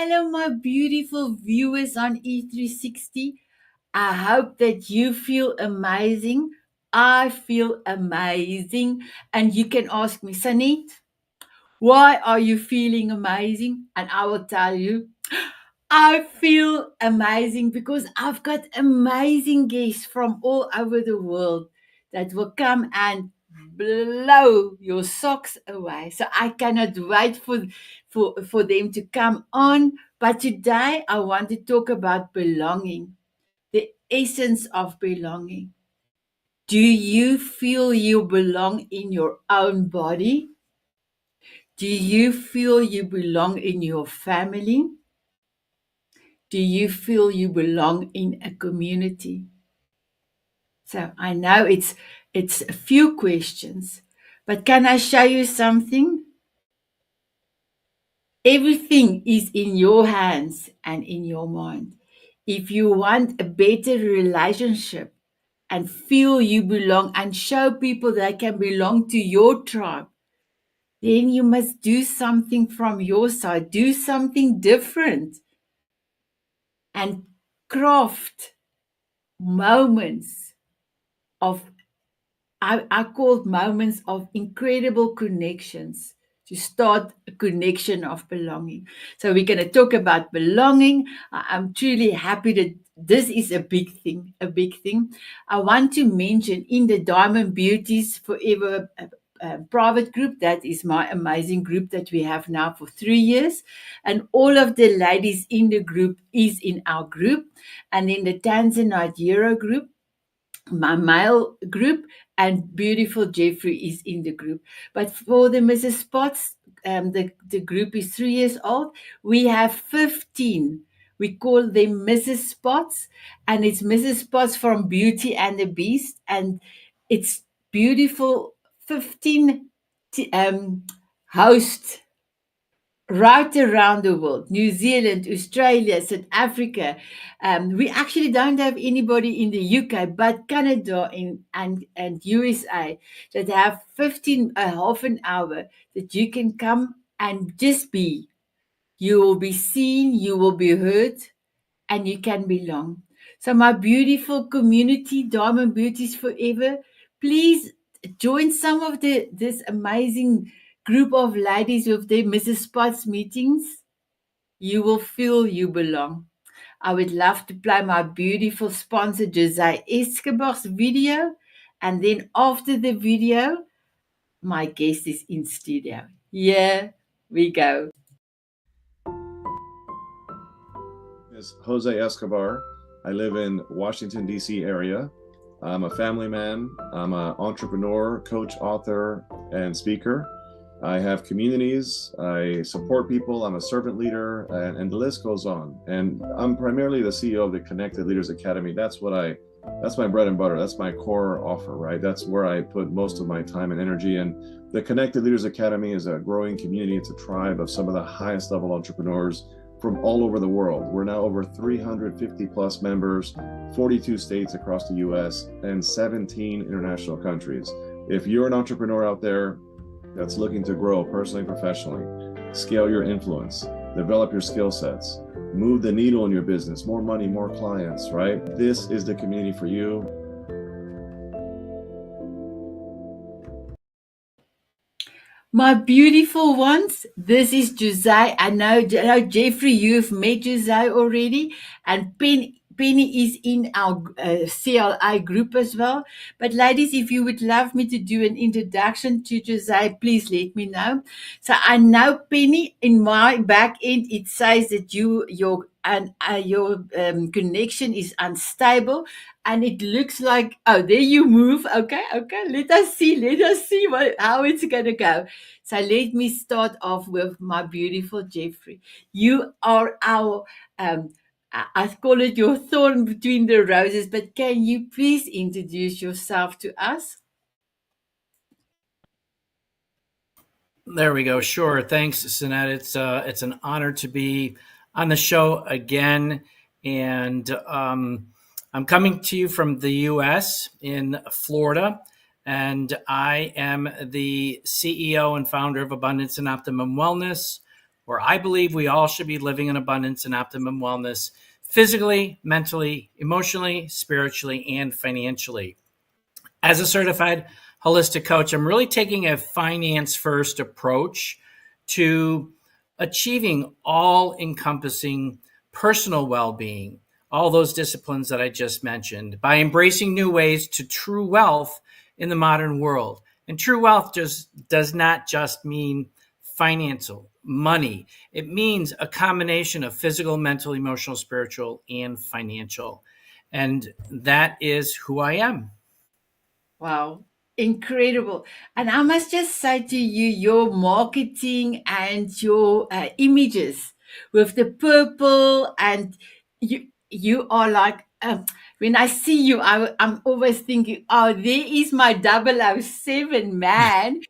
Hello, my beautiful viewers on E360. I hope that you feel amazing. I feel amazing. And you can ask me, Sanet, why are you feeling amazing? And I will tell you, I feel amazing because I've got amazing guests from all over the world that will come and blow your socks away. So I cannot wait for them to come on. But today I want to talk about belonging, the essence of belonging. Do you feel you belong in your own body? Do you feel you belong in your family? Do you feel you belong in a community? So I know it's a few questions, but can I show you something? Everything is in your hands and in your mind. If you want a better relationship and feel you belong and show people they can belong to your tribe, then you must do something from your side, do something different and craft moments of I called moments of incredible connections to start a connection of belonging. So we're going to talk about belonging. I'm truly happy that this is a big thing, a big thing. I want to mention in the Diamond Beauties Forever private group, that is my amazing group that we have now for 3 years. And all of the ladies in the group is in our group. And in the Tanzanite Euro group, my male group, and beautiful Jeffrey is in the group. But for the Mrs. Spots, the group is 3 years old. We have 15. We call them Mrs. Spots, and it's Mrs. Spots from Beauty and the Beast, and it's beautiful 15 hosts right around the world: New Zealand, Australia, South Africa. We actually don't have anybody in the UK, but Canada and USA that have 15, a half an hour that you can come and just be. You will be seen, you will be heard, and you can belong. So, my beautiful community, Diamond Beauties Forever, please join some of this amazing group of ladies with their Mrs. Spots meetings. You will feel you belong. I would love to play my beautiful sponsor, Jose Escobar's video. And then after the video, my guest is in studio. Here we go. Is Jose Escobar. I live in Washington, D.C. area. I'm a family man. I'm an entrepreneur, coach, author, and speaker. I have communities. I support people. I'm a servant leader, and the list goes on. And I'm primarily the CEO of the Connected Leaders Academy. That's my bread and butter. That's my core offer, right? That's where I put most of my time and energy. And the Connected Leaders Academy is a growing community. It's a tribe of some of the highest level entrepreneurs from all over the world. We're now over 350 plus members, 42 states across the US, and 17 international countries. If you're an entrepreneur out there that's looking to grow personally and professionally, scale your influence, develop your skill sets, move the needle in your business, more money, more clients, right? This is the community for you. My beautiful ones, this is Jose. I know Jeffrey, you've met Jose already, and Penny is in our CLI group as well. But ladies, if you would love me to do an introduction to Jose, please let me know. So I know, Penny, in my back end, it says that your connection is unstable, and it looks like, oh, there you move. Okay, let us see how it's gonna go. So let me start off with my beautiful Jeffrey. You are our I call it your thorn between the roses, but can you please introduce yourself to us? There we go. Sure. Thanks, Sanet. It's an honor to be on the show again, and I'm coming to you from the U.S. in Florida, and I am the CEO and founder of Abundance and Optimum Wellness, where I believe we all should be living in abundance and optimum wellness physically, mentally, emotionally, spiritually, and financially. As a certified holistic coach, I'm really taking a finance first approach to achieving all encompassing personal well being, all those disciplines that I just mentioned, by embracing new ways to true wealth in the modern world. And true wealth just does not just mean financial money. It means a combination of physical, mental, emotional, spiritual, and financial. And that is who I am. Wow, incredible. And I must just say to you, your marketing and your images with the purple and you are like, when I see you, I'm always thinking, oh, there is my 007 man.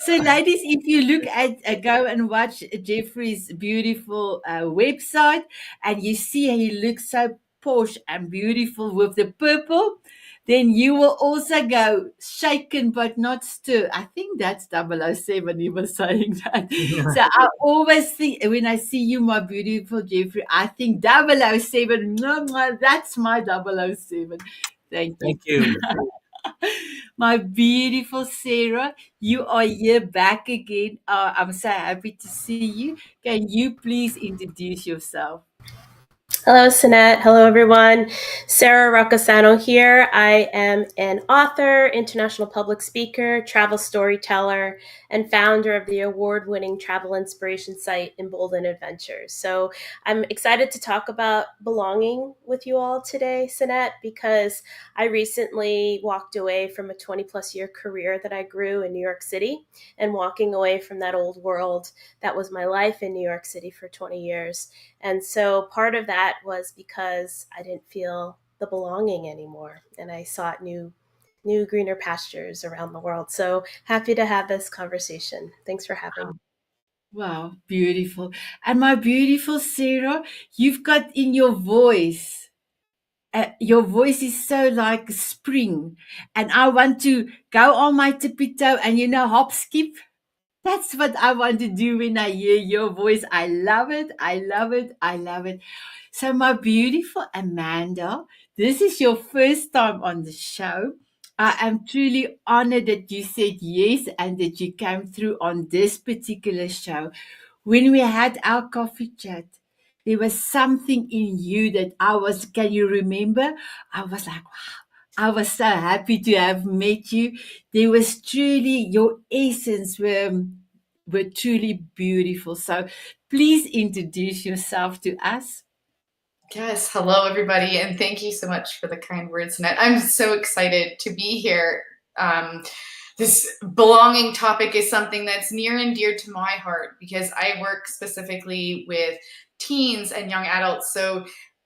So, ladies, if you look at, go and watch Jeffrey's beautiful website and you see he looks so posh and beautiful with the purple, then you will also go shaken but not stir. I think that's 007. He was saying that. So I always think when I see you, my beautiful Jeffrey, I think 007. That's my 007. Thank you. Thank you. My beautiful Sarah, you are here back again. I'm so happy to see you. Can you please introduce yourself? Hello, Sanet. Hello, everyone. Sarah Rocasano here. I am an author, international public speaker, travel storyteller, and founder of the award-winning travel inspiration site Embolden Adventures. So I'm excited to talk about belonging with you all today, Sanet, because I recently walked away from a 20-plus year career that I grew in New York City, and walking away from that old world that was my life in New York City for 20 years. And so part of that was because I didn't feel the belonging anymore, and I sought new greener pastures around the world. So happy to have this conversation. Thanks for having me. Wow, beautiful. And my beautiful Sarah, you've got in your voice is so like spring. And I want to go on my tippy toe and, hop, skip. That's what I want to do when I hear your voice. I love it. I love it. I love it. So, my beautiful Amanda, this is your first time on the show. I am truly honored that you said yes and that you came through on this particular show. When we had our coffee chat, there was something in you that can you remember? I was like, wow, I was so happy to have met you. There was truly, your essence were truly beautiful. So please introduce yourself to us. Yes, hello everybody, and thank you so much for the kind words, Annette. I'm so excited to be here. This belonging topic is something that's near and dear to my heart because I work specifically with teens and young adults. So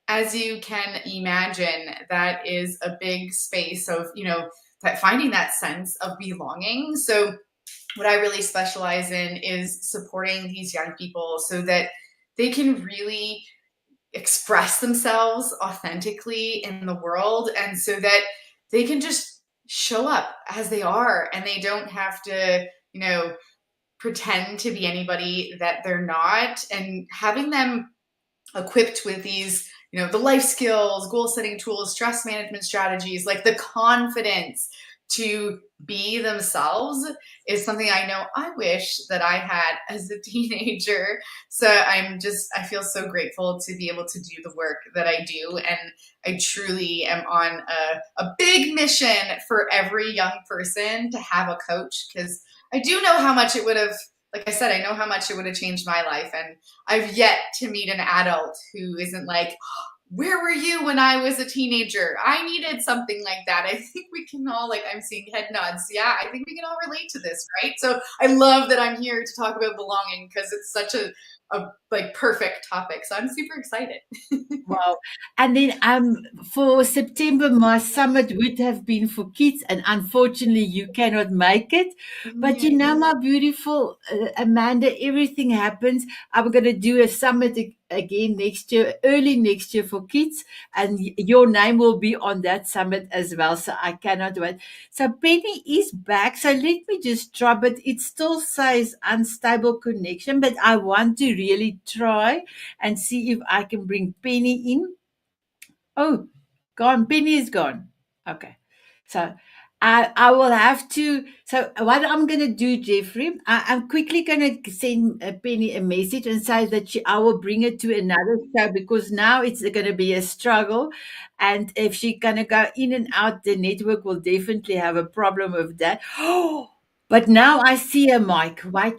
as you can imagine, that is a big space of, that finding that sense of belonging. So what I really specialize in is supporting these young people so that they can really express themselves authentically in the world, and so that they can just show up as they are and they don't have to, pretend to be anybody that they're not, and having them equipped with these, the life skills, goal setting tools, stress management strategies, like the confidence to be themselves is something I know I wish that I had as a teenager. So I feel so grateful to be able to do the work that I do. And I truly am on a big mission for every young person to have a coach, because I do know how much it would have, like I said, I know how much it would have changed my life. And I've yet to meet an adult who isn't like, where were you when I was a teenager? I needed something like that. I think we can all, I'm seeing head nods. Yeah, I think we can all relate to this, right? So I love that I'm here to talk about belonging because it's such a perfect topic. So I'm super excited. Wow. And then for September, my summit would have been for kids, and unfortunately you cannot make it. But my beautiful Amanda, everything happens. I'm going to do a summit again next year, early next year for kids, and your name will be on that summit as well. So I cannot wait. So Penny is back. So let me just try, but it still says unstable connection, but I want to really try and see if I can bring Penny in. Oh, gone. Penny is gone. Okay. So I will have to. So what I'm going to do, Jeffrey, I'm quickly going to send Penny a message and say that I will bring her to another show, because now it's going to be a struggle. And if she's going to go in and out, the network will definitely have a problem with that. Oh, but now I see a mic. Wait.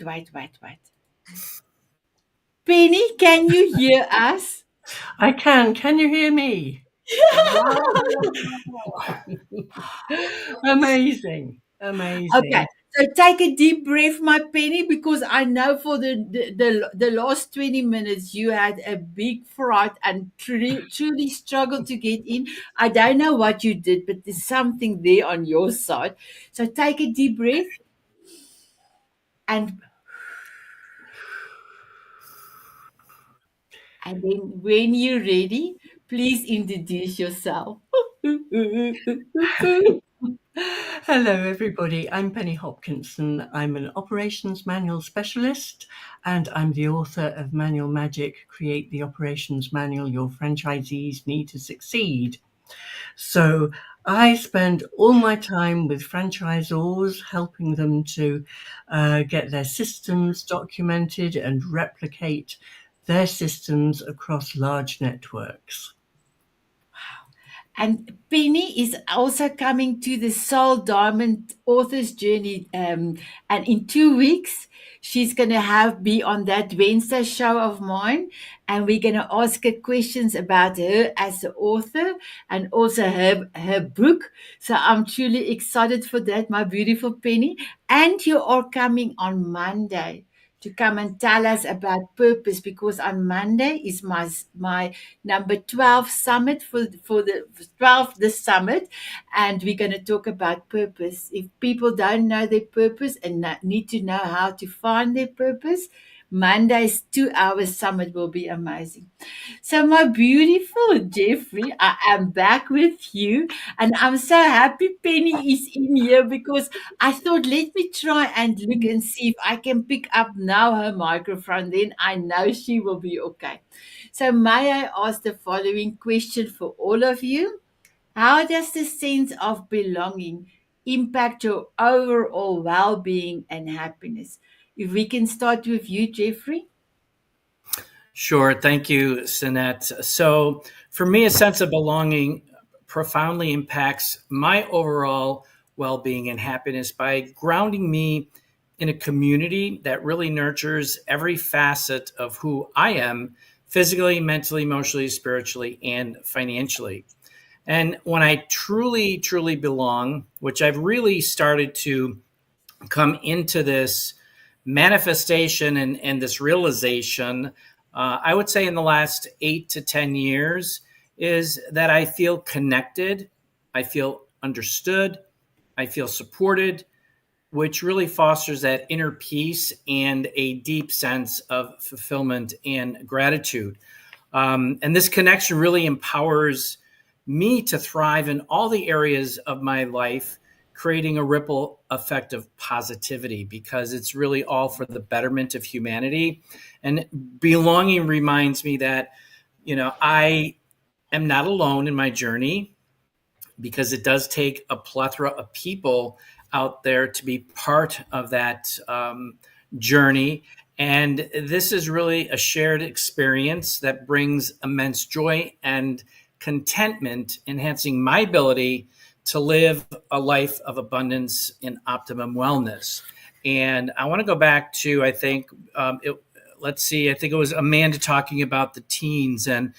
Penny, can you hear us? I can. Can you hear me? Amazing. Okay, so take a deep breath, my Penny, because I know for the last 20 minutes you had a big fright and truly struggled to get in. I don't know what you did, but there's something there on your side. So take a deep breath, and then when you're ready, please introduce yourself. Hello, everybody. I'm Penny Hopkinson. I'm an operations manual specialist, and I'm the author of Manual Magic, Create the Operations Manual Your Franchisees Need to Succeed. So I spend all my time with franchisors, helping them to get their systems documented and replicate their systems across large networks. And Penny is also coming to the Soul Diamond Author's Journey. And in 2 weeks, she's going to be on that Wednesday show of mine. And we're going to ask her questions about her as an author and also her book. So I'm truly excited for that, my beautiful Penny. And you are coming on Monday to come and tell us about purpose, because on Monday is my number 12 summit for the 12th the summit, and we're going to talk about purpose. If people don't know their purpose and need to know how to find their purpose, Monday's 2 hour summit will be amazing. So my beautiful Jeffrey, I am back with you, and I'm so happy Penny is in here, because I thought, let me try and look and see if I can pick up now her microphone. Then I know she will be okay. So may I ask the following question for all of you? How does the sense of belonging impact your overall well-being and happiness? If we can start with you, Jeffrey. Sure. Thank you, Sanet. So for me, a sense of belonging profoundly impacts my overall well-being and happiness by grounding me in a community that really nurtures every facet of who I am, physically, mentally, emotionally, spiritually, and financially. And when I truly, truly belong, which I've really started to come into this manifestation and this realization, I would say in the last 8 to 10 years, is that I feel connected, I feel understood, I feel supported, which really fosters that inner peace and a deep sense of fulfillment and gratitude. And this connection really empowers me to thrive in all the areas of my life, creating a ripple effect of positivity, because it's really all for the betterment of humanity. And belonging reminds me that, I am not alone in my journey, because it does take a plethora of people out there to be part of that journey. And this is really a shared experience that brings immense joy and contentment, enhancing my ability to live a life of abundance and optimum wellness. And I want to go back to, I think it was Amanda talking about the teens. And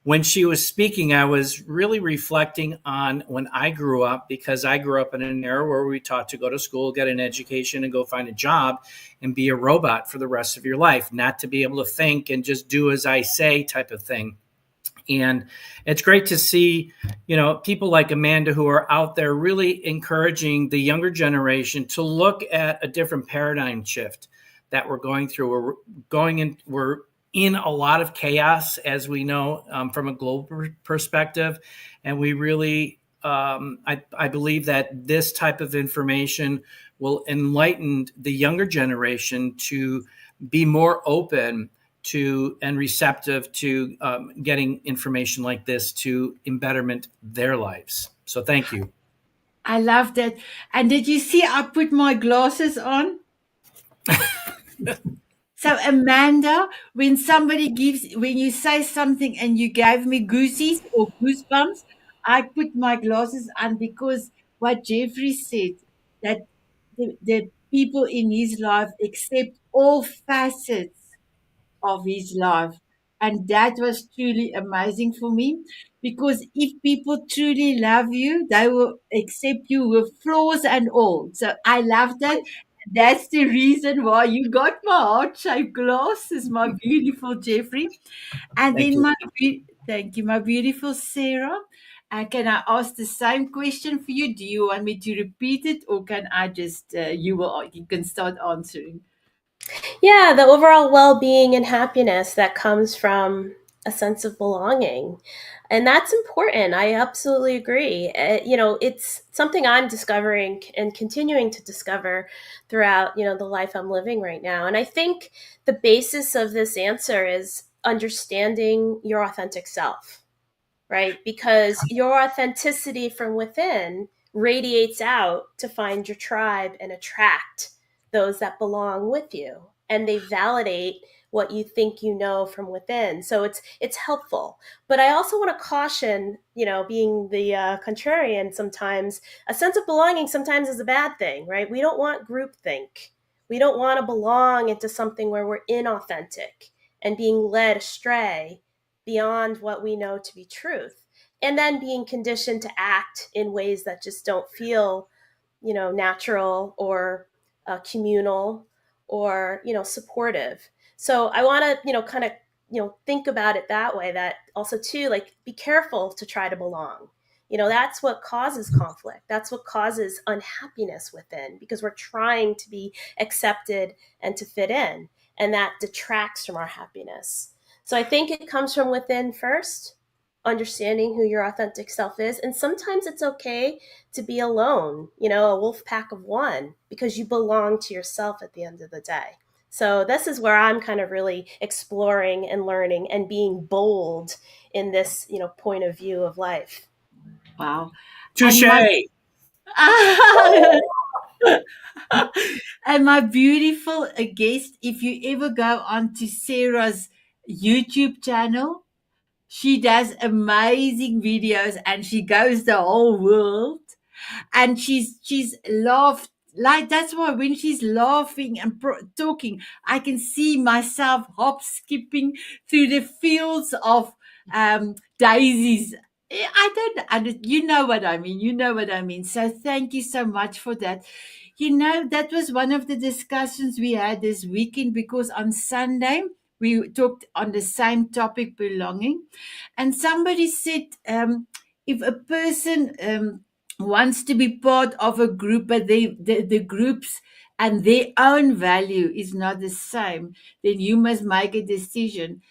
when she was speaking, I was really reflecting on when I grew up, because I grew up in an era where we taught to go to school, get an education, and go find a job and be a robot for the rest of your life, not to be able to think and just do as I say type of thing. And it's great to see, people like Amanda who are out there really encouraging the younger generation to look at a different paradigm shift that we're going through. We're in a lot of chaos, as we know, from a global perspective. And we really, I believe that this type of information will enlighten the younger generation to be more open to and receptive to getting information like this to embetterment their lives. So thank you. I love that. And did you see I put my glasses on? So Amanda, when you say something and you gave me goosies or goosebumps, I put my glasses on because what Jeffrey said, that the people in his life accept all facets of his life. And that was truly amazing for me because if people truly love you, they will accept you with flaws and all. So I love that. That's the reason why you got my heart-shaped glasses, my beautiful Jeffrey. And Thank then you. thank you, my beautiful Sarah. Can I ask the same question for you? Do you want me to repeat it, or can I just you can start answering? Yeah, the overall well-being and happiness that comes from a sense of belonging. And that's important. I absolutely agree. It's something I'm discovering and continuing to discover throughout, the life I'm living right now. And I think the basis of this answer is understanding your authentic self, right? Because your authenticity from within radiates out to find your tribe and attract those that belong with you. And they validate what you think you know from within. So it's helpful. But I also want to caution, being the contrarian sometimes, a sense of belonging sometimes is a bad thing, right? We don't want groupthink. We don't want to belong into something where we're inauthentic and being led astray beyond what we know to be truth, and then being conditioned to act in ways that just don't feel natural or communal or supportive. So I want to kind of think about it that way, that also too, like, be careful to try to belong. That's what causes conflict, that's what causes unhappiness within, because we're trying to be accepted and to fit in, and that detracts from our happiness. So I think it comes from within first, understanding who your authentic self is. And sometimes it's okay to be alone, a wolf pack of one, because you belong to yourself at the end of the day. So this is where I'm kind of really exploring and learning and being bold in this, point of view of life. Wow. And Touche. my and my beautiful guest, if you ever go onto Sarah's YouTube channel, she does amazing videos and she goes the whole world. And she's laughed, like, that's why when she's laughing and talking, I can see myself hop skipping through the fields of daisies. I don't, you know what I mean. You know what I mean. So thank you so much for that. That was one of the discussions we had this weekend, because on Sunday we talked on the same topic, belonging, and somebody said, if a person wants to be part of a group, but the groups and their own value is not the same, then you must make a decision.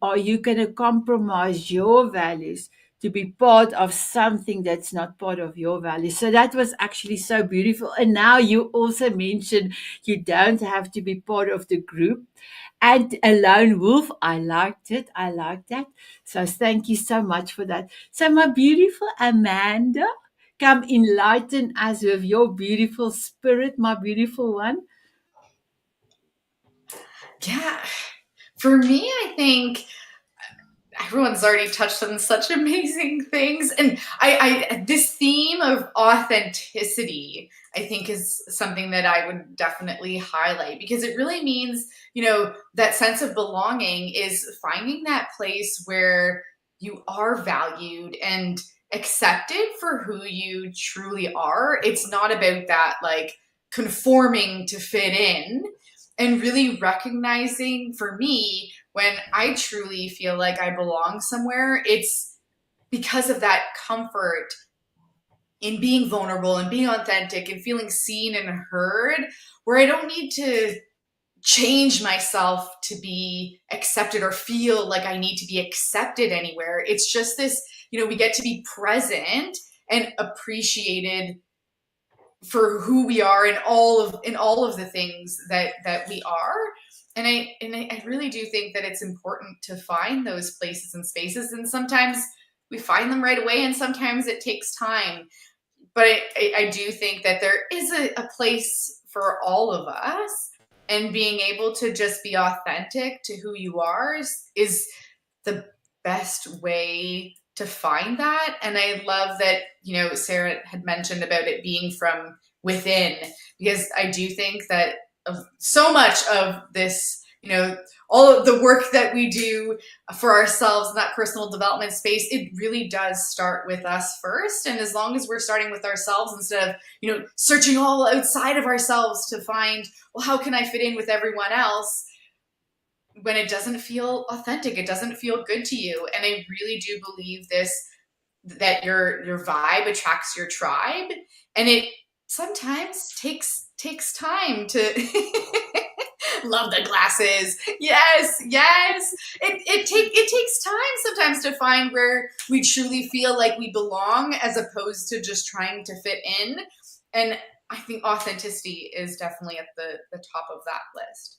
Are you going to compromise your values to be part of something that's not part of your values? So that was actually so beautiful. And now you also mentioned you don't have to be part of the group. And a lone wolf, I liked it. I like that. So thank you so much for that. So my beautiful Amanda, come enlighten us with your beautiful spirit, my beautiful one. Yeah. For me, I think everyone's already touched on such amazing things. And I this theme of authenticity, I think, is something that I would definitely highlight, because it really means, that sense of belonging is finding that place where you are valued and accepted for who you truly are. It's not about that, like, conforming to fit in, and really recognizing, for me, when I truly feel like I belong somewhere, it's because of that comfort in being vulnerable and being authentic and feeling seen and heard, where I don't need to change myself to be accepted or feel like I need to be accepted anywhere. It's just this, we get to be present and appreciated for who we are in all of the things that we are. And I really do think that it's important to find those places and spaces. And sometimes we find them right away, and sometimes it takes time. But I do think that there is a place for all of us, and being able to just be authentic to who you are is the best way to find that. And I love that, Sarah had mentioned about it being from within, because I do think that so much of this, all of the work that we do for ourselves in that personal development space, it really does start with us first. And as long as we're starting with ourselves instead of, searching all outside of ourselves to find, well, how can I fit in with everyone else? When it doesn't feel authentic, it doesn't feel good to you. And I really do believe that your vibe attracts your tribe. And it sometimes takes time to love the glasses. Yes. It takes time sometimes to find where we truly feel like we belong, as opposed to just trying to fit in. And I think authenticity is definitely at the top of that list.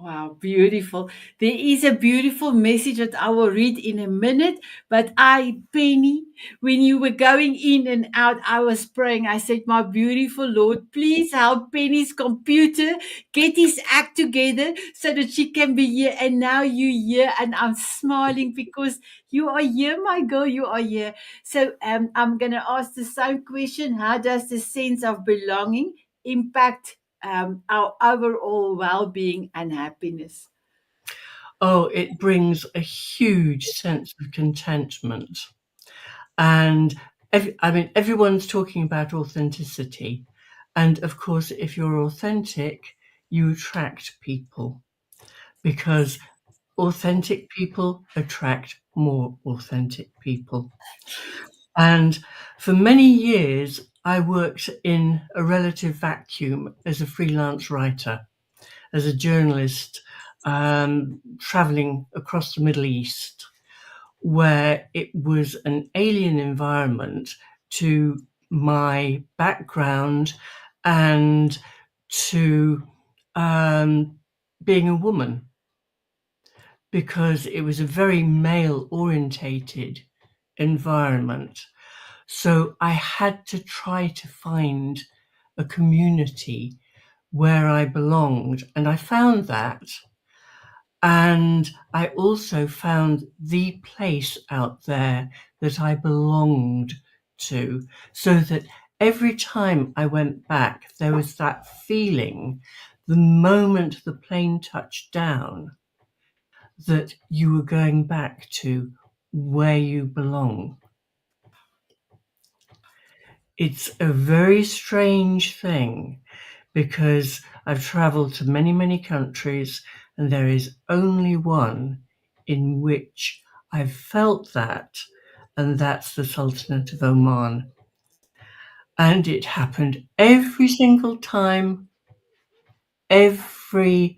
Wow, beautiful. There is a beautiful message that I will read in a minute. But Penny, when you were going in and out, I was praying. I said, my beautiful Lord, please help Penny's computer get his act together so that she can be here. And now you're here, and I'm smiling because you are here, my girl. You are here. So I'm going to ask the same question. How does the sense of belonging impact our overall well-being and happiness? Oh, it brings a huge sense of contentment. And everyone's talking about authenticity. And of course, if you're authentic, you attract people, because authentic people attract more authentic people. And for many years, I worked in a relative vacuum as a freelance writer, as a journalist, traveling across the Middle East, where it was an alien environment to my background and to being a woman, because it was a very male-orientated environment. So I had to try to find a community where I belonged, and I found that. And I also found the place out there that I belonged to, so that every time I went back, there was that feeling, the moment the plane touched down, that you were going back to where you belong. It's a very strange thing, because I've traveled to many, many countries, and there is only one in which I've felt that, and that's the Sultanate of Oman. And it happened every single time, every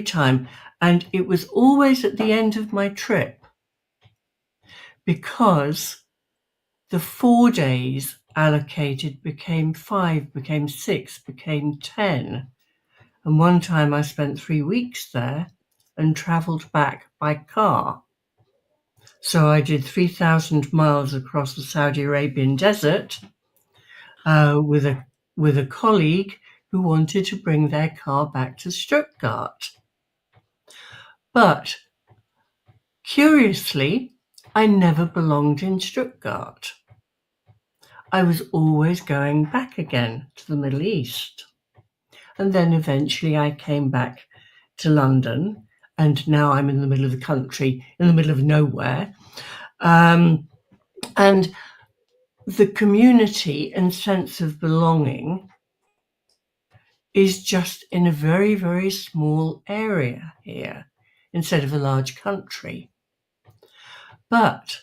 time. And it was always at the end of my trip, because the 4 days allocated became 5, became 6, became 10. And one time I spent 3 weeks there and travelled back by car. So I did 3,000 miles across the Saudi Arabian desert with a colleague who wanted to bring their car back to Stuttgart. But curiously, I never belonged in Stuttgart. I was always going back again to the Middle East. And then eventually I came back to London, and now I'm in the middle of the country, in the middle of nowhere. And the community and sense of belonging is just in a very, very small area here, instead of a large country. But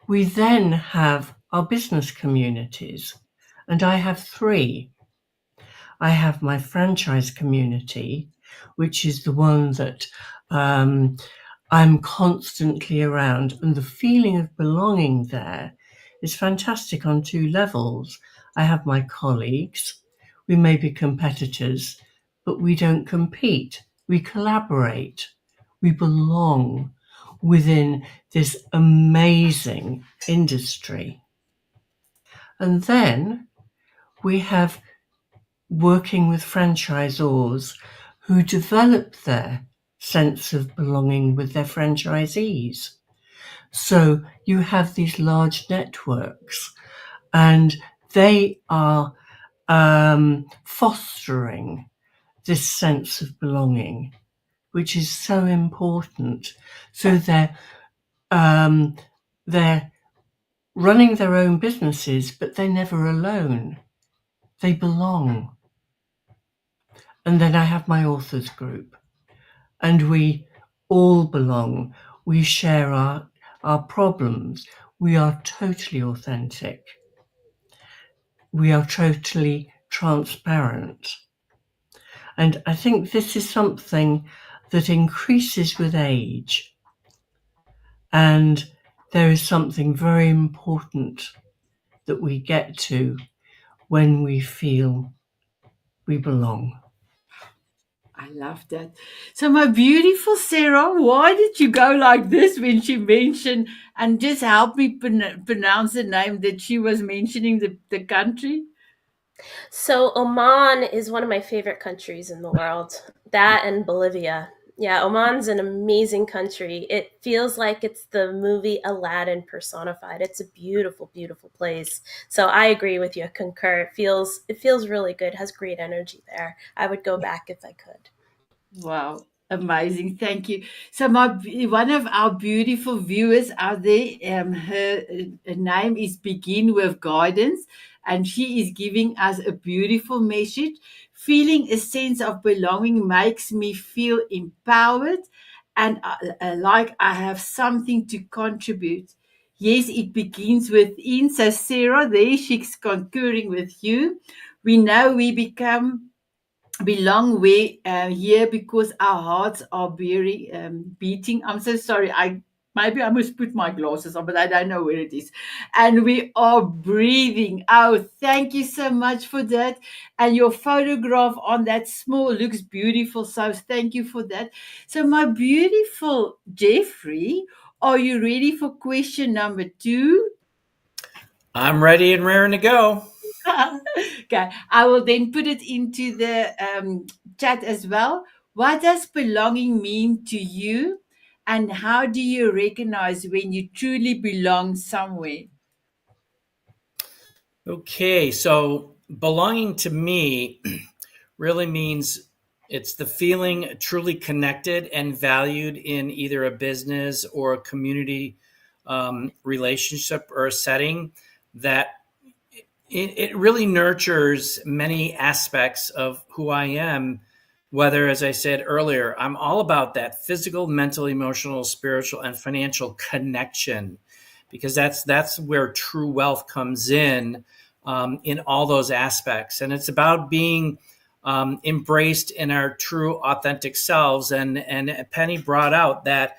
we then have our business communities, and I have 3. I have my franchise community, which is the one that I'm constantly around. And the feeling of belonging there is fantastic on two levels. I have my colleagues. We may be competitors, but we don't compete. We collaborate. We belong within this amazing industry. And then we have working with franchisors who develop their sense of belonging with their franchisees. So you have these large networks, and they are fostering this sense of belonging, which is so important. So they're running their own businesses, but they're never alone. They belong. And then I have my authors group, and we all belong. We share our problems. We are totally authentic. We are totally transparent. And I think this is something that increases with age. And there is something very important that we get to when we feel we belong. I love that. So, my beautiful Sarah, why did you go like this when she mentioned, and just help me pronounce the name that she was mentioning, the country? So Oman is one of my favorite countries in the world. That and Bolivia. Yeah, Oman's an amazing country. It feels like it's the movie Aladdin personified. It's a beautiful, beautiful place. So I agree with you. I concur. It feels really good. It has great energy there. I would go back if I could. Wow, amazing. Thank you. So one of our beautiful viewers out there, her name is Begin with Guidance, and she is giving us a beautiful message. Feeling a sense of belonging makes me feel empowered and like I have something to contribute. Yes, it begins within. So Sarah, there she's concurring with you. We know we belong we here because our hearts are very beating. I'm so sorry. I must put my glasses on, but I don't know where it is. And we are breathing. Oh, thank you so much for that. And your photograph on that small looks beautiful. So thank you for that. So my beautiful Jeffrey, are you ready for question number 2? I'm ready and raring to go. Okay, I will then put it into the chat as well. What does belonging mean to you, and how do you recognize when you truly belong somewhere? Okay, so belonging to me really means it's the feeling truly connected and valued in either a business or a community relationship or a setting that it really nurtures many aspects of who I am. Whether, as I said earlier, I'm all about that physical, mental, emotional, spiritual, and financial connection, because that's where true wealth comes in all those aspects. And it's about being embraced in our true, authentic selves. And Penny brought out that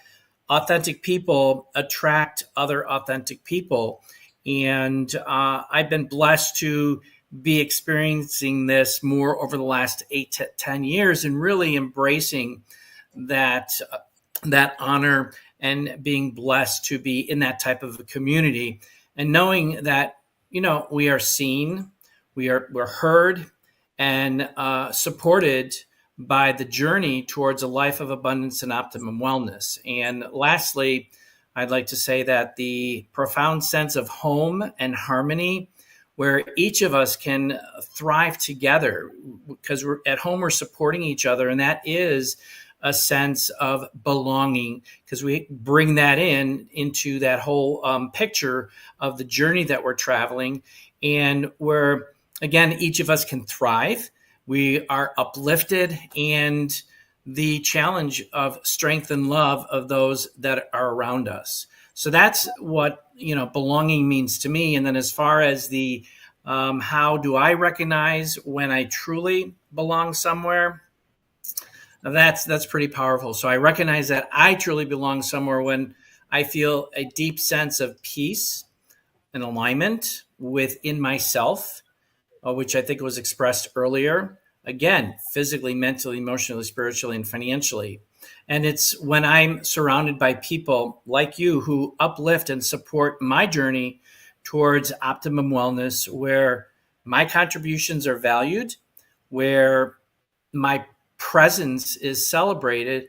authentic people attract other authentic people. And I've been blessed to be experiencing this more over the last 8 to 10 years and really embracing that honor and being blessed to be in that type of a community, and knowing that we are seen, we're heard, and supported by the journey towards a life of abundance and optimum wellness. And lastly, I'd like to say that the profound sense of home and harmony, where each of us can thrive together, because we're at home, we're supporting each other, and that is a sense of belonging, because we bring that into that whole picture of the journey that we're traveling, and where, again, each of us can thrive. We are uplifted, and the challenge of strength and love of those that are around us. So that's what belonging means to me. And then as far as the how do I recognize when I truly belong somewhere? That's pretty powerful. So I recognize that I truly belong somewhere when I feel a deep sense of peace and alignment within myself, which I think was expressed earlier. Again, physically, mentally, emotionally, spiritually, and financially. And it's when I'm surrounded by people like you who uplift and support my journey towards optimum wellness, where my contributions are valued, where my presence is celebrated,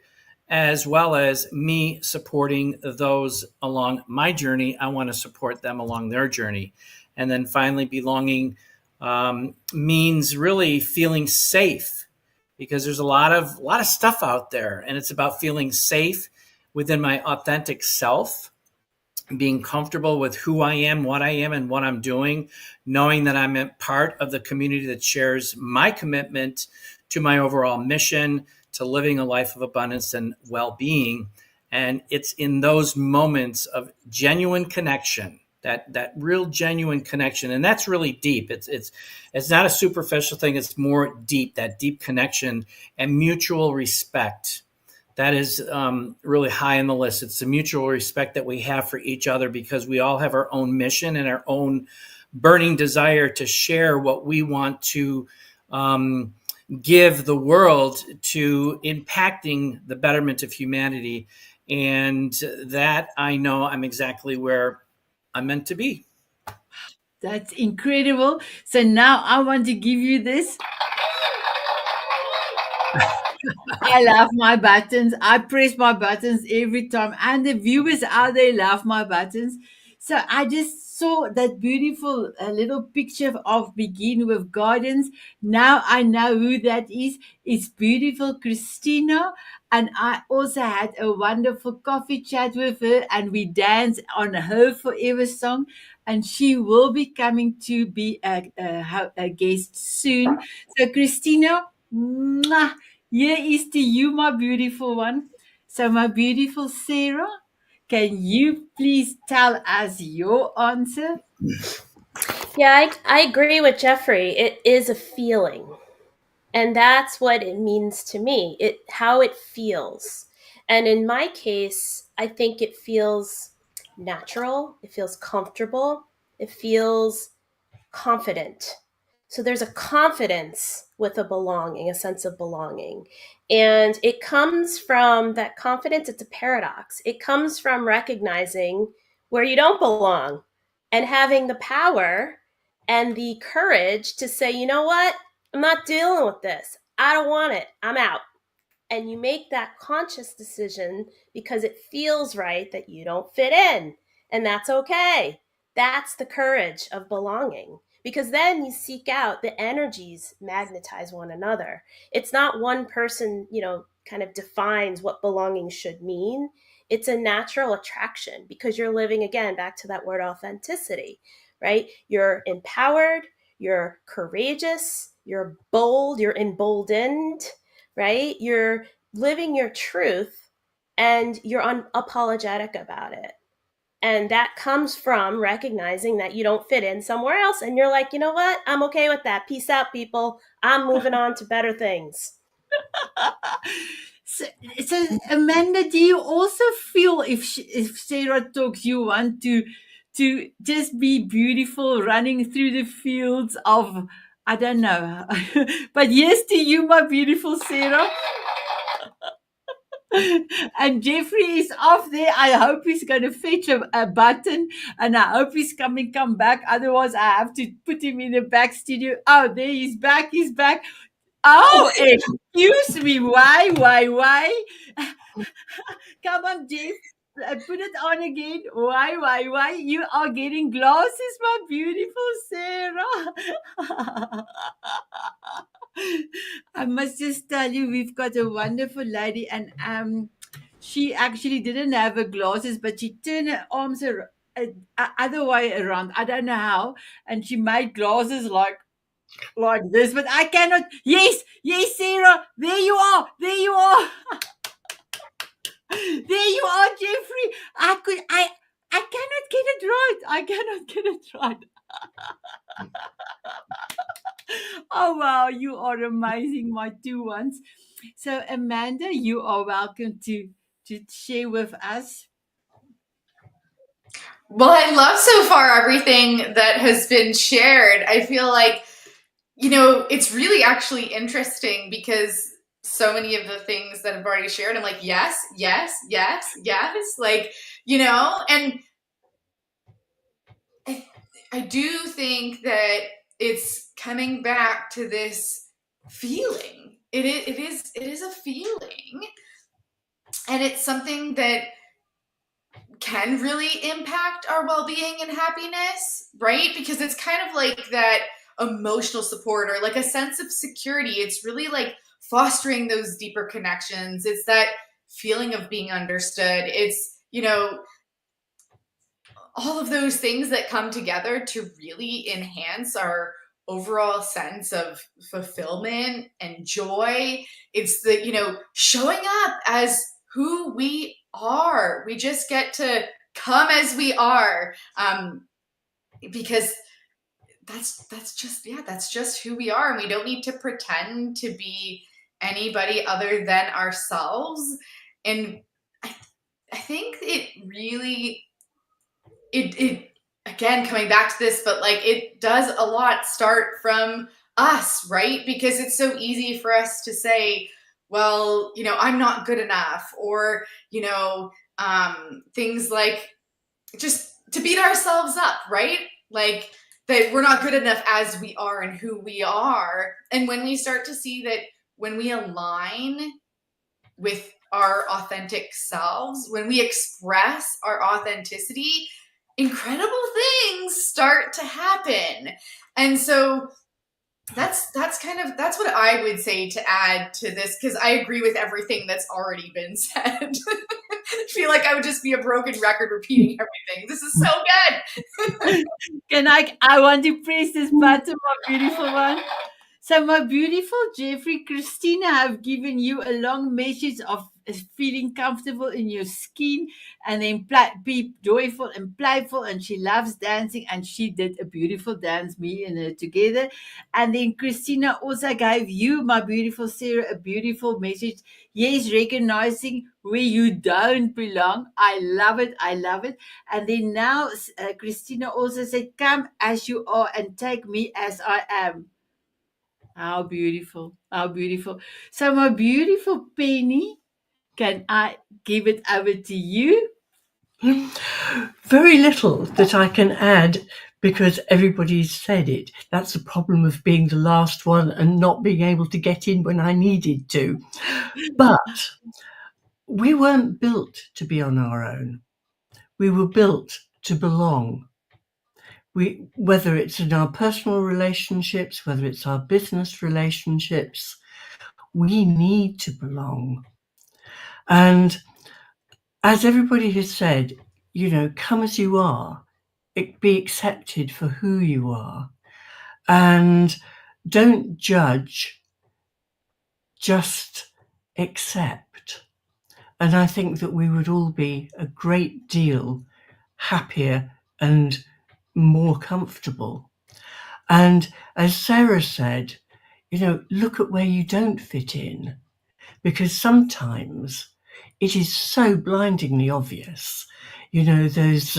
as well as me supporting those along my journey. I want to support them along their journey. And then finally, belonging means really feeling safe, because there's a lot of stuff out there, and it's about feeling safe within my authentic self, being comfortable with who I am, and what I'm doing, knowing that I'm a part of the community that shares my commitment to my overall mission, to living a life of abundance and well-being. And it's in those moments of genuine connection, that real genuine connection, and that's really deep. It's not a superficial thing. It's more deep, that deep connection and mutual respect. That is really high on the list. It's the mutual respect that we have for each other, because we all have our own mission and our own burning desire to share what we want to give the world, to impacting the betterment of humanity. And that I know I'm exactly where I'm meant to be. That's incredible. So now I want to give you this. I love my buttons. I press my buttons every time, and the viewers out there love my buttons. So I just saw that beautiful little picture of Begin with Gardens. Now I know who that is. It's beautiful Christina. And I also had a wonderful coffee chat with her, and we danced on her Forever song. And she will be coming to be a guest soon. So, Christina, mwah, here is to you, my beautiful one. So, my beautiful Sarah, can you please tell us your answer? Yeah, I agree with Jeffrey. It is a feeling. And that's what it means to me. How it feels. And in my case, I think it feels natural, it feels comfortable, it feels confident. So there's a confidence with a belonging, a sense of belonging. And it comes from that confidence. It's a paradox. It comes from recognizing where you don't belong and having the power and the courage to say, you know what? I'm not dealing with this. I don't want it. I'm out. And you make that conscious decision because it feels right that you don't fit in. And that's okay. That's the courage of belonging. Because then you seek out, the energies magnetize one another. It's not one person, kind of defines what belonging should mean. It's a natural attraction because you're living, again, back to that word authenticity, right? You're empowered, you're courageous, you're bold, you're emboldened, right? You're living your truth and you're unapologetic about it. And that comes from recognizing that you don't fit in somewhere else. And you're like, you know what? I'm okay with that. Peace out, people. I'm moving on to better things. So, Amanda, do you also feel if Sarah talks, you want to just be beautiful, running through the fields of, I don't know, but yes to you, my beautiful Sarah. And Jeffrey is off there. I hope he's going to fetch a button, and I hope he's come back. Otherwise, I have to put him in the back studio. Oh, there he's back. He's back. Oh, excuse me. Why? Come on, Jeff. Put it on again. Why? You are getting glasses, my beautiful Sarah. I must just tell you, we've got a wonderful lady, and she actually didn't have her glasses, but she turned her arms other way around. I don't know how, and she made glasses like this, but I cannot. Yes, Sarah, there you are. There you are, Jeffrey. I cannot get it right. Oh, wow, you are amazing, my two ones. So, Amanda, you are welcome to share with us. Well, I love so far everything that has been shared. I feel like, it's really actually interesting because so many of the things that I've already shared, I'm like, yes, yes, yes, yes. Like, and I do think that it's coming back to this feeling. It is a feeling, and it's something that can really impact our well-being and happiness, right? Because it's kind of like that emotional support or like a sense of security. It's really like fostering those deeper connections. It's that feeling of being understood. It's, all of those things that come together to really enhance our overall sense of fulfillment and joy. It's the, showing up as who we are. We just get to come as we are, because that's just who we are, and we don't need to pretend to be anybody other than ourselves. And I think it really, it again, coming back to this, but like it does a lot start from us, right? Because it's so easy for us to say, well, I'm not good enough, or things like, just to beat ourselves up, right? Like that we're not good enough as we are and who we are. And when we start to see that, when we align with our authentic selves, when we express our authenticity, incredible things start to happen. And so that's what I would say to add to this, because I agree with everything that's already been said. I feel like I would just be a broken record repeating everything. This is so good. I want to press this button, my beautiful one. So, my beautiful Jeffrey, Christina have given you a long message of feeling comfortable in your skin, and then be joyful and playful. And she loves dancing, and she did a beautiful dance, me and her together. And then Christina also gave you, my beautiful Sarah, a beautiful message. Yes, recognizing where you don't belong. I love it. I love it. And then now, Christina also said, "Come as you are and take me as I am." How beautiful. How beautiful. So, my beautiful Penny, can I give it over to you? Very little that I can add because everybody's said it. That's the problem of being the last one and not being able to get in when I needed to. But we weren't built to be on our own. We were built to belong. Whether it's in our personal relationships, whether it's our business relationships, we need to belong. And as everybody has said, come as you are, be accepted for who you are, and don't judge, just accept. And I think that we would all be a great deal happier and more comfortable. And as Sarah said, look at where you don't fit in, because sometimes it is so blindingly obvious. Those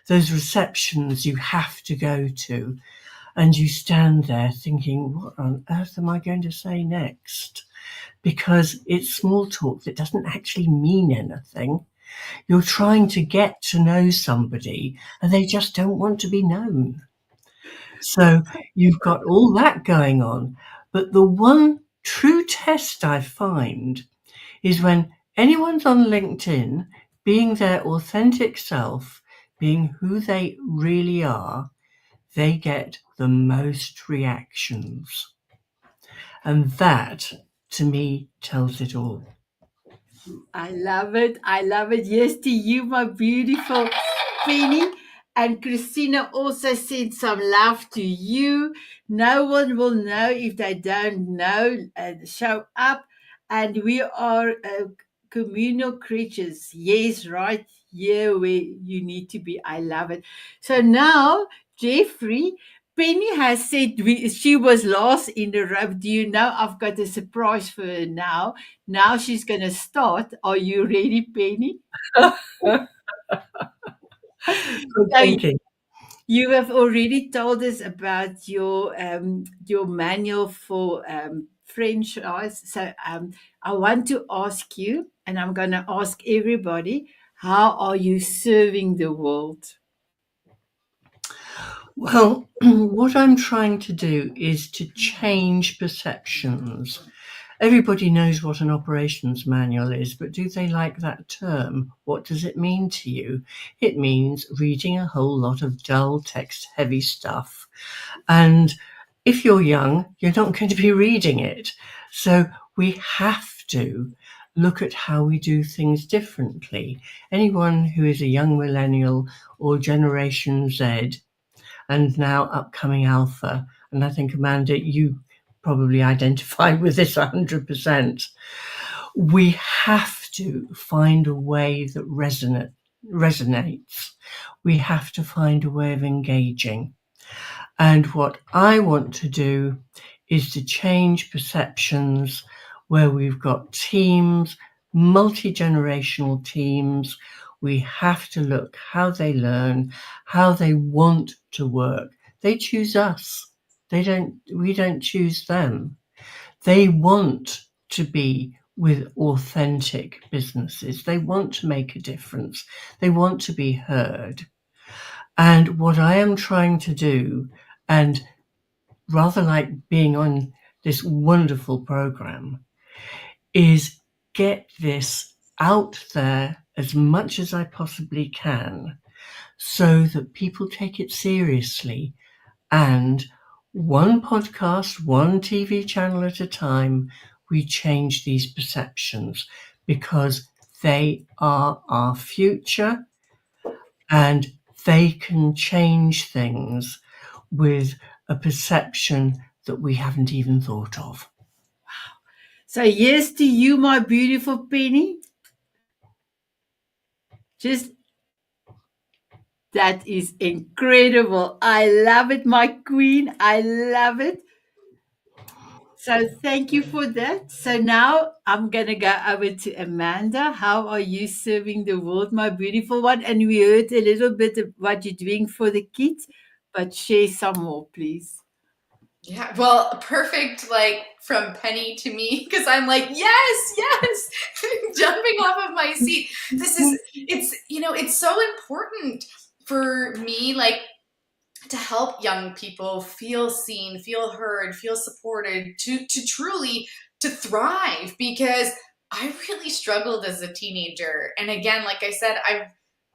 receptions you have to go to, and you stand there thinking, what on earth am I going to say next? Because it's small talk that doesn't actually mean anything. You're trying to get to know somebody and they just don't want to be known. So you've got all that going on. But the one true test I find is when anyone's on LinkedIn, being their authentic self, being who they really are, they get the most reactions. And that, to me, tells it all. I love it. I love it. Yes, to you, my beautiful Penny. And Christina also sent some love to you. No one will know if they don't know and show up. And we are communal creatures. Yes, right here where you need to be. I love it. So now, Jeffrey, Penny has said she was last in the row. Do you know I've got a surprise for her now? Now she's going to start. Are you ready, Penny? Good So thinking. you have already told us about your manual for franchise. So I want to ask you, and I'm going to ask everybody, how are you serving the world? Well, what I'm trying to do is to change perceptions. Everybody knows what an operations manual is, but do they like that term? What does it mean to you? It means reading a whole lot of dull, text-heavy stuff. And if you're young, you're not going to be reading it. So we have to look at how we do things differently. Anyone who is a young millennial or Generation Z and now upcoming Alpha, and I think, Amanda, you probably identify with this 100%. We have to find a way that resonates. We have to find a way of engaging. And what I want to do is to change perceptions where we've got teams, multi-generational teams. We have to look how they learn, how they want to work. They choose us. We don't choose them. They want to be with authentic businesses. They want to make a difference. They want to be heard. And what I am trying to do, and rather like being on this wonderful program, is get this out there as much as I possibly can so that people take it seriously. And one podcast, one TV channel at a time, we change these perceptions because they are our future and they can change things with a perception that we haven't even thought of. So yes to you, my beautiful Penny. Just that is incredible. I love it, my queen. I love it. So thank you for that. So now I'm going to go over to Amanda. How are you serving the world, my beautiful one? And we heard a little bit of what you're doing for the kids, but share some more, please. Yeah, well, perfect, like from Penny to me, because I'm like, yes, jumping off of my seat. It's so important for me, like, to help young people feel seen, feel heard, feel supported, to truly to thrive, because I really struggled as a teenager. And again, like I said, I've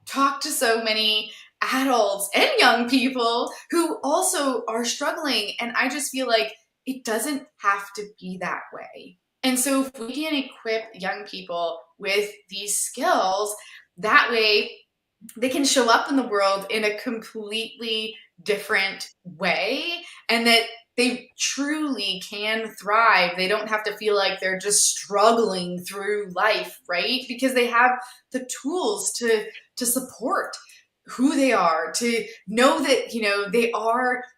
talked to so many adults and young people who also are struggling, and I just feel like it doesn't have to be that way. And so if we can equip young people with these skills, that way they can show up in the world in a completely different way, and that they truly can thrive. They don't have to feel like they're just struggling through life, right? Because they have the tools to support who they are, to know that,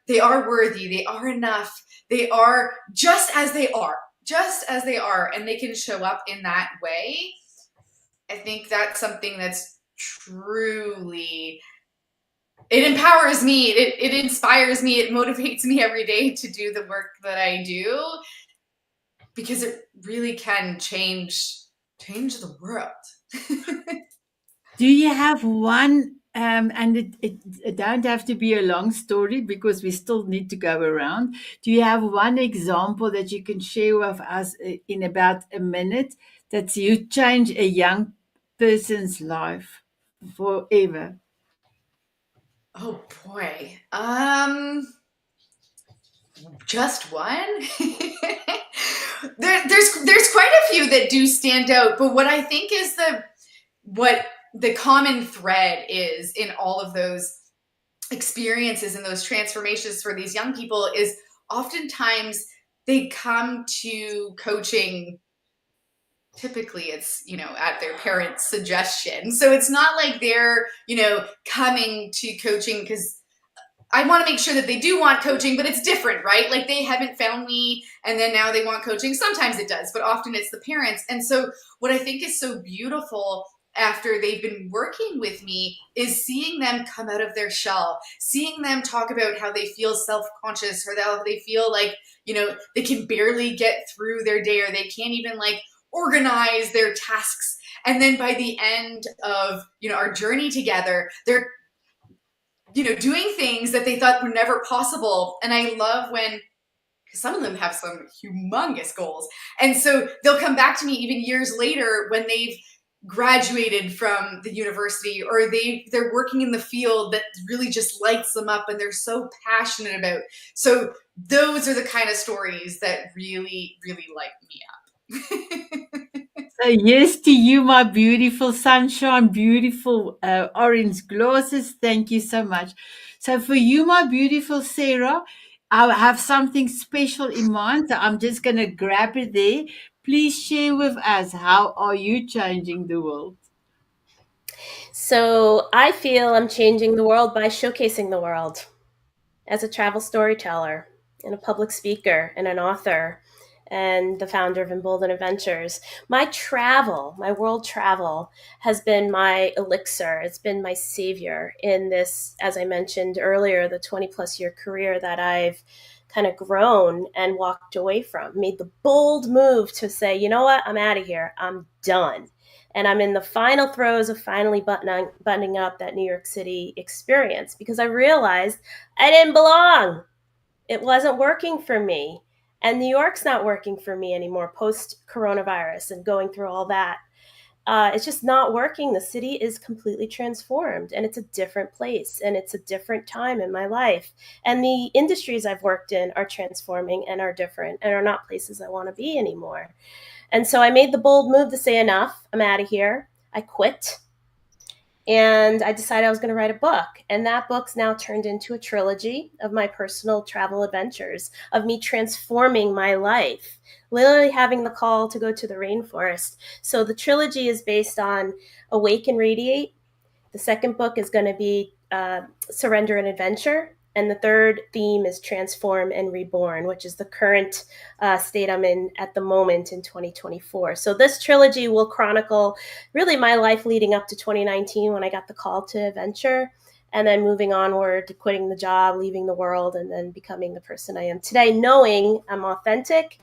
they are worthy, they are enough, they are just as they are, and they can show up in that way. I think that's something that's truly, it empowers me, it inspires me, it motivates me every day to do the work that I do, because it really can change the world. Do you have one, and it don't have to be a long story because we still need to go around. Do you have one example that you can share with us in about a minute that you change a young person's life forever? Oh boy. Just one? There's quite a few that do stand out, but what I think is what the common thread is in all of those experiences and those transformations for these young people is oftentimes they come to coaching. Typically it's, at their parents' suggestion. So it's not like they're, coming to coaching because I want to make sure that they do want coaching, but it's different, right? Like they haven't found me and then now they want coaching. Sometimes it does, but often it's the parents. And so what I think is so beautiful after they've been working with me is seeing them come out of their shell, seeing them talk about how they feel self-conscious or how they feel like, they can barely get through their day or they can't even like organize their tasks. And then by the end of, our journey together, they're doing things that they thought were never possible. And I love when some of them have some humongous goals. And so they'll come back to me even years later when they've graduated from the university or they're working in the field that really just lights them up and they're so passionate about. So those are the kind of stories that really, really light me up. So yes to you, my beautiful sunshine, beautiful orange glasses. Thank you so much. So for you, my beautiful Sarah, I have something special in mind. So I'm just going to grab it there. Please share with us, how are you changing the world? So I feel I'm changing the world by showcasing the world as a travel storyteller and a public speaker and an author and the founder of Embolden Adventures. My world travel has been my elixir. It's been my savior in this, as I mentioned earlier, the 20 plus year career that I've kind of grown and walked away from, made the bold move to say, you know what, I'm out of here. I'm done. And I'm in the final throes of finally buttoning up that New York City experience because I realized I didn't belong. It wasn't working for me. And New York's not working for me anymore post-coronavirus and going through all that. It's just not working. The city is completely transformed and it's a different place and it's a different time in my life. And the industries I've worked in are transforming and are different and are not places I want to be anymore. And so I made the bold move to say enough. I'm out of here. I quit. And I decided I was going to write a book. And that book's now turned into a trilogy of my personal travel adventures, of me transforming my life, literally having the call to go to the rainforest. So the trilogy is based on Awake and Radiate. The second book is going to be Surrender and Adventure. And the third theme is Transform and Reborn, which is the current state I'm in at the moment in 2024. So this trilogy will chronicle really my life leading up to 2019 when I got the call to adventure, and then moving onward to quitting the job, leaving the world, and then becoming the person I am today, knowing I'm authentic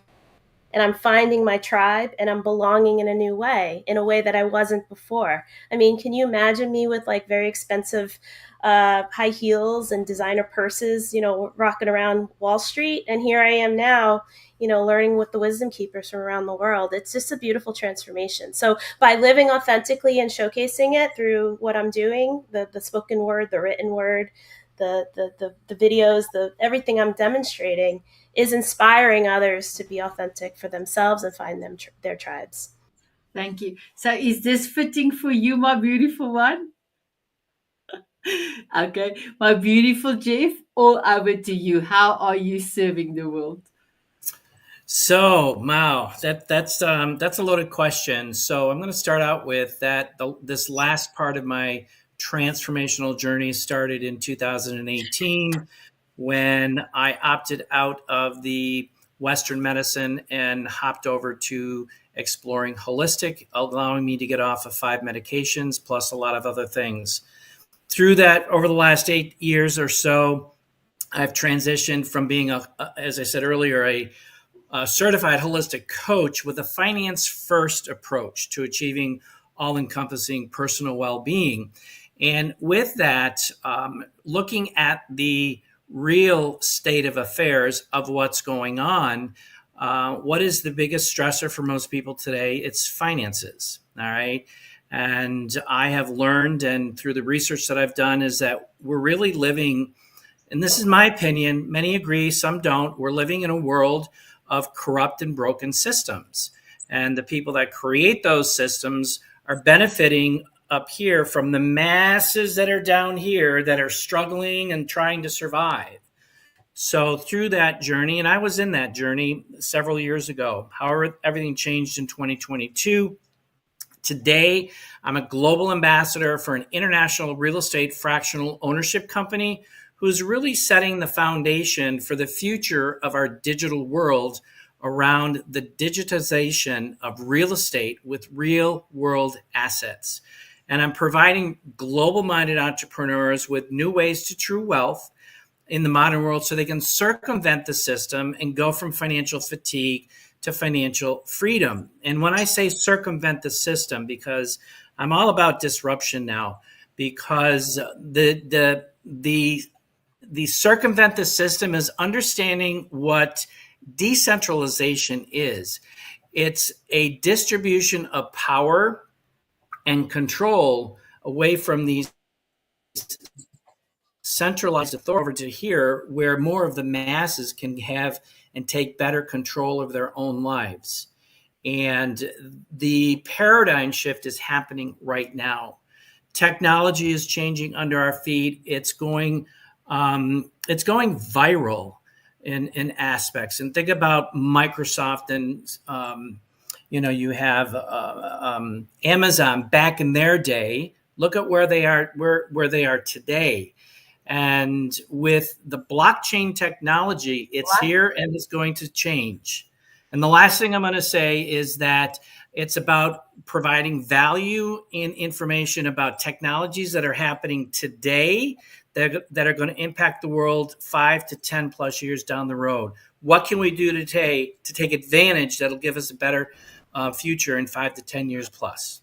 and I'm finding my tribe and I'm belonging in a new way, in a way that I wasn't before. I mean, can you imagine me with like very expensive high heels and designer purses, rocking around Wall Street? And here I am now, learning with the wisdom keepers from around the world. It's just a beautiful transformation. So by living authentically and showcasing it through what I'm doing, the spoken word, the written word, the videos, everything I'm demonstrating is inspiring others to be authentic for themselves and find their tribes. Thank you. So is this fitting for you, my beautiful one? Okay, my beautiful Jeff, all over to you. How are you serving the world? So, Mao, that's a loaded question. So I'm going to start out with that. This last part of my transformational journey started in 2018 when I opted out of the Western medicine and hopped over to exploring holistic, allowing me to get off of 5 medications plus a lot of other things. Through that, over the last 8 years or so, I've transitioned from being, as I said earlier, a certified holistic coach with a finance-first approach to achieving all-encompassing personal well-being. And with that, looking at the real state of affairs of what's going on, what is the biggest stressor for most people today? It's finances, all right? And I have learned, and through the research that I've done, is that we're really living, and this is my opinion, many agree, some don't, we're living in a world of corrupt and broken systems. And the people that create those systems are benefiting up here from the masses that are down here that are struggling and trying to survive. So through that journey, and I was in that journey several years ago, however, everything changed in 2022. Today, I'm a global ambassador for an international real estate fractional ownership company who's really setting the foundation for the future of our digital world around the digitization of real estate with real world assets. And I'm providing global minded entrepreneurs with new ways to true wealth in the modern world so they can circumvent the system and go from financial fatigue to financial freedom. And when I say circumvent the system, because I'm all about disruption now, because the circumvent the system is understanding what decentralization is. It's a distribution of power and control away from these centralized authority over to here, where more of the masses can have and take better control of their own lives. And the paradigm shift is happening right now. Technology is changing under our feet. It's going viral in aspects. And think about Microsoft and you have Amazon back in their day. Look at where they are, where they are today. And with the blockchain technology, it's here and it's going to change. And the last thing I'm going to say is that it's about providing value in information about technologies that are happening today that are going to impact the world 5 to 10 plus years down the road. What can we do today to take advantage that'll give us a better future in 5 to 10 years plus?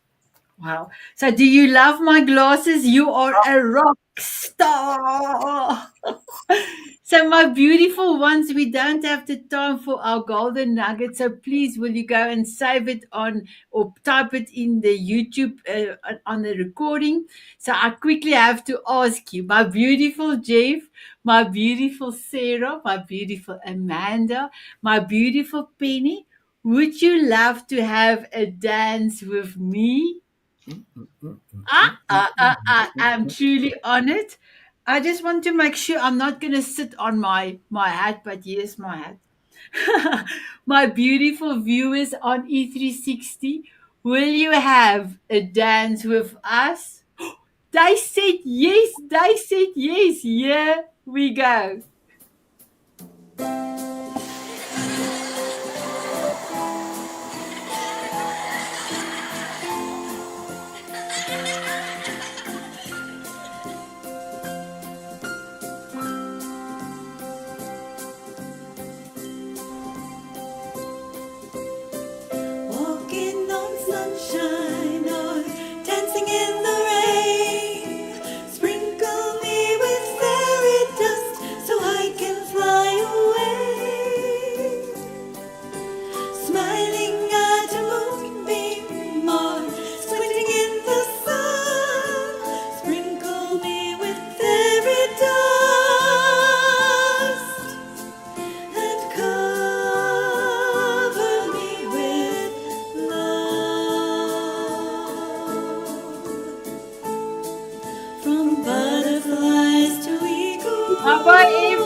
Wow. So do you love my glasses? You are a rock star. So my beautiful ones, we don't have the time for our golden nugget. So please, will you go and save it on or type it in the YouTube on the recording? So I quickly have to ask you, my beautiful Jeff, my beautiful Sarah, my beautiful Amanda, my beautiful Penny, would you love to have a dance with me? I'm truly honored. I just want to make sure I'm not going to sit on my hat, but here's my hat. My beautiful viewers on E360, will you have a dance with us? They said yes. They said yes. Here we go. Walking on sunshine or dancing in the rain. Sprinkle me with fairy dust so I can fly away. Smiling at a moonbeam or squinting in the sun. Sprinkle me with fairy dust and cover me with love. From butterflies to eagles. Bye bye,